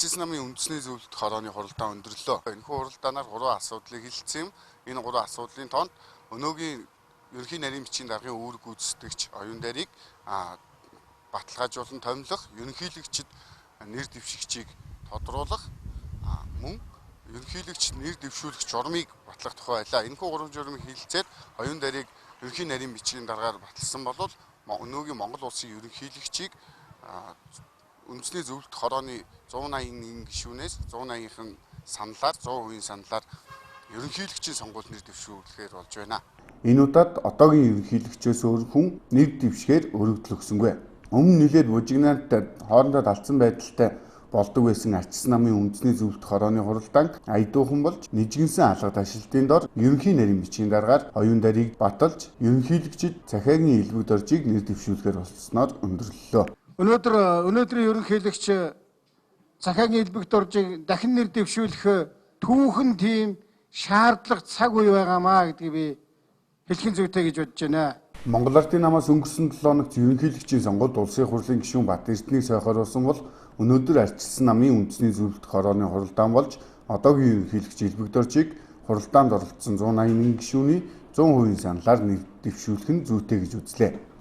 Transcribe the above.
Ардчилсан намын үндэсний зөвлөлт хорооны хуралдаан өндөрлөө. Энэхүү хуралдаанаар 3 асуудлыг хэлсэн юм. Энэ 3 асуудлын тоонд өнөөгийн ерөнхий нарийн бичгийн даргын үүрэг гүйцэтгэгч оюун дайрыг баталгаажуулан томилох, ерөнхийлөгчд нэр дэвшигчийг тодруулах, мөн ерөнхийлөгч нэр дэвшүүлэх журмыг батлах тухай байлаа. Энэхүү 3 журмыг хэлэлцээд оюун дайрыг ерөнхий нарийн бичгийн даргаар баталсан бол өнөөгийн Монгол улсын ерөнхийлөгчийг үндэсний зөвлөлт хорооны 181 гишүүнээс 180-ын саналаар 100% саналаар ерөнхийлөгчийн сонгуульд нэр дэвшүүлэхээр болж байна. Энэ удаад одоогийн ерөнхийлөгчөөс өөр хүн нэр дэвшгээр өргөдөл өгсөнгүй. Өмнө нэлээд бужигнаатай хоорондоо талцсан байдалтай болдог байсан ардчилсан намын үндэсний зөвлөлт хорооны хуралдаан айдуухан болж нэжгэнсэн алга ташилтын дор ерөнхий нарийн бичгийн даргаар оюун дайрыг баталж ерөнхийлөгчид захиагийн элбэг доржийг нэр дэвшүүлэхээр болсноор өндөрлөлөө. Өнөөдрийн ерөнхийлөгч захиагийн элбэг доржийг дахин нэр дэвшүүлэх түүхэн тийм шаардлага цаг үе байгаамаа гэдгийг би хэлхэн зүйтэй гэж бодож байна. Монгол Ардын намаас өнгөрсөн 7 хоногт ерөнхийлөгчийн сонгуульд улсын хурлын гишүүн Бат Эрдэнэийг сойхоруулсан бол өнөөдөр ардчилсан намын үндэсний зөвлөлт хорооны хуралдаан болж одоогийн ерөнхийлөгч элбэг доржийг хуралдаанд оролцсон 181 гишүүний 100% саналаар нэр дэвшүүлэх нь зүйтэй гэж үзлээ.